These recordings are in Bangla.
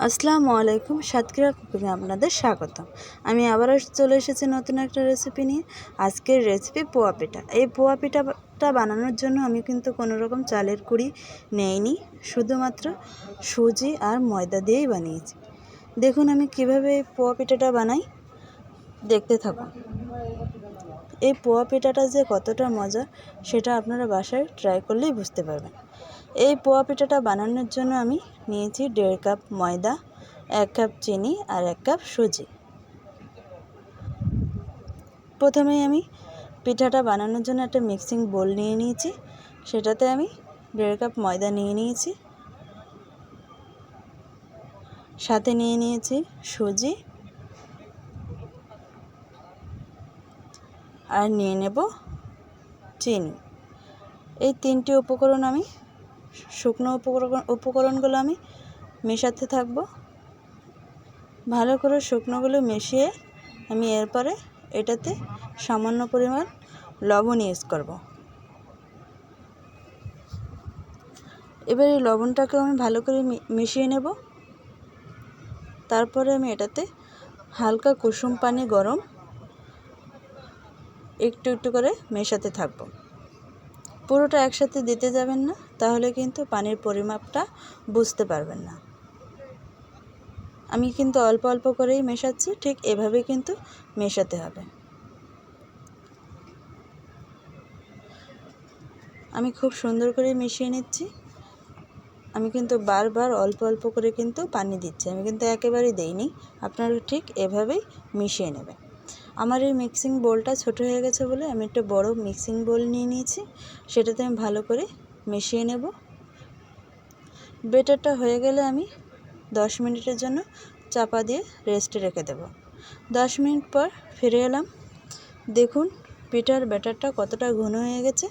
আসসালামু আলাইকুম, সাতক্ষীরা কুকিংয়ে আপনাদের স্বাগতম। আমি আবারও চলে এসেছি নতুন একটা রেসিপি নিয়ে। আজকের রেসিপি পোয়া পিঠা। এই পোয়া পিঠাটা বানানোর জন্য আমি কিন্তু কোনো রকম চালের গুঁড়ি নেইনি, শুধুমাত্র সুজি আর ময়দা দিয়েই বানিয়েছি। দেখুন আমি কিভাবে এই পোয়া পিঠাটা বানাই, দেখতে থাকুন। এই পোয়া পিঠাটা যে কতটা মজা সেটা আপনারা বাসায় ট্রাই করলেই বুঝতে পারবেন। এই পোয়া পিঠাটা বানানোর জন্য আমি নিয়েছি 1.5 কাপ ময়দা, 1 কাপ চিনি আর 1 কাপ সুজি। প্রথমেই আমি পিঠাটা বানানোর জন্য একটা মিক্সিং বোল নিয়ে নিয়েছি। সেটাতে আমি 1.5 কাপ ময়দা নিয়ে নিয়েছি, সাথে নিয়ে নিয়েছি সুজি আর নিয়ে নেব চিনি। এই তিনটি উপকরণ আমি শুকনো উপকরণগুলো আমি মেশাতে থাকব। ভালো করে শুকনোগুলো মিশিয়ে আমি এরপরে এটাতে সামান্য পরিমাণ লবণ ইউজ করব। এবার এই লবণটাকে আমি ভালো করে মিশিয়ে নেব। তারপরে আমি এটাতে হালকা কুসুম পানি গরম একটু একটু করে মেশাতে থাকব। পুরোটা একসাথে দিতে যাবেন না, তাহলে কিন্তু পানির পরিমাপটা বুঝতে পারবেন না। আমি কিন্তু অল্প অল্প করেই মেশাচ্ছি, ঠিক এভাবে কিন্তু মেশাতে হবে। আমি খুব সুন্দর করে মিশিয়ে নিচ্ছি। আমি কিন্তু বারবার অল্প অল্প করে কিন্তু পানি দিচ্ছি, আমি কিন্তু একেবারেই দেইনি। আপনারা ঠিক এভাবেই মিশিয়ে নেবেন। আমার এই মিক্সিং বোলটা ছোট হয়ে গেছে বলে আমি একটা বড় মিক্সিং বোল নিয়ে নিয়েছি। সেটাতে আমি ভালো করে মিশিয়ে নেব। ব্যাটারটা হয়ে গেলে আমি 10 মিনিটের জন্য চাপা দিয়ে রেস্টে রেখে দেব। 10 মিনিট পর ফিরে এলাম। দেখুন পিঠার ব্যাটারটা কতটা ঘন হয়ে গেছে।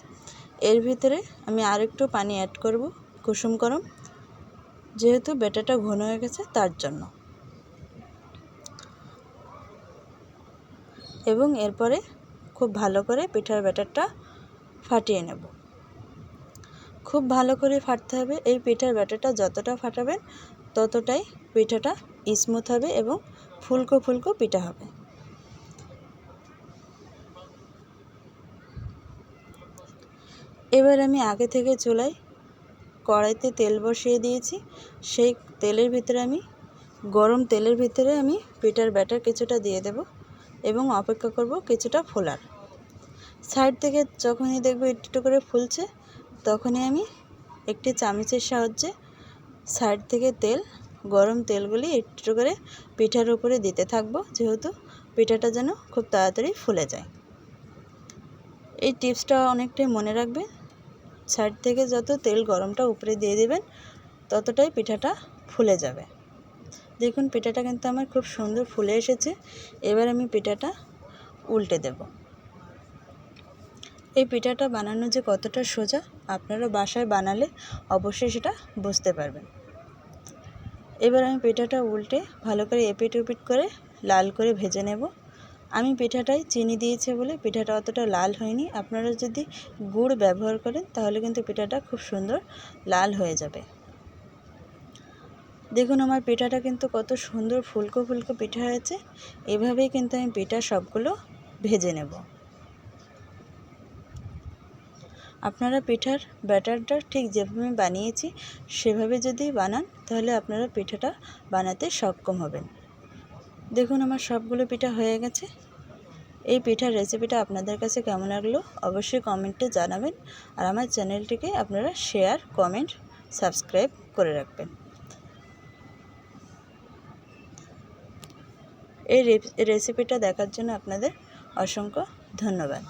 এর ভিতরে আমি আরেকটু পানি অ্যাড করব, কুসুম গরম, যেহেতু ব্যাটারটা ঘন হয়ে গেছে তার জন্য। এবং এরপরে খুব ভালো করে পিঠার ব্যাটারটা ফাটিয়ে নেব। খুব ভালো করে ফাটতে হবে। এই পিঠার ব্যাটারটা যতটা ফাটাবেন ততটাই পিঠাটা স্মুথ হবে এবং ফুলকো ফুলকো পিঠা হবে। এবার আমি আগে থেকে চুলায় কড়াইতে তেল বসিয়ে দিয়েছি। সেই তেলের ভিতরে গরম তেলের ভিতরে আমি পিঠার ব্যাটার কিছুটা দিয়ে দেব এবং অপেক্ষা করব কিছুটা ফোলার। সাইড থেকে যখনই দেখব একটু করে ফুলছে, তখনই আমি একটি চামচের সাহায্যে সাইড থেকে গরম তেলগুলি একটু করে পিঠার উপরে দিতে থাকব, যেহেতু পিঠাটা যেন খুব তাড়াতাড়ি ফুলে যায়। এই টিপসটা অনেকটাই মনে রাখবে। সাইড থেকে যত তেল গরমটা উপরে দিয়ে দেবেন ততটাই পিঠাটা ফুলে যাবে। দেখুন পিঠাটা কিন্তু আমার খুব সুন্দর ফুলে এসেছে। এবার আমি পিঠাটা উল্টে দেব। এই পিঠাটা বানানো যে কতটা সোজা, আপনারা বাসায় বানালে অবশ্যই সেটা বুঝতে পারবেন। এবার আমি পিঠাটা উল্টে ভালো করে এপিট ওপিট করে লাল করে ভেজে নেব। আমি পিঠাটায় চিনি দিয়েছি বলে পিঠাটা অতটা লাল হয়নি। আপনারা যদি গুড় ব্যবহার করেন তাহলে কিন্তু পিঠাটা খুব সুন্দর লাল হয়ে যাবে। দেখুন আমার পিঠাটা কিন্তু কত সুন্দর ফুলকো ফুলকো পিঠা হয়েছে। এভাবেই কিন্তু আমি পিঠা সবগুলো ভেজে নেব। আপনারা পিঠার ব্যাটারটা ঠিক যেভাবে বানিয়েছি সেভাবে যদি বানান তাহলে আপনারা পিঠাটা বানাতে সক্ষম হবেন। দেখুন আমার সবগুলো পিঠা হয়ে গেছে। এই পিঠার রেসিপিটা আপনাদের কাছে কেমন লাগলো অবশ্যই কমেন্টে জানাবেন। আর আমার চ্যানেলটিকে আপনারা শেয়ার, কমেন্ট, সাবস্ক্রাইব করে রাখবেন। এই রেসিপিটা দেখার জন্য আপনাদের অসংখ্য ধন্যবাদ।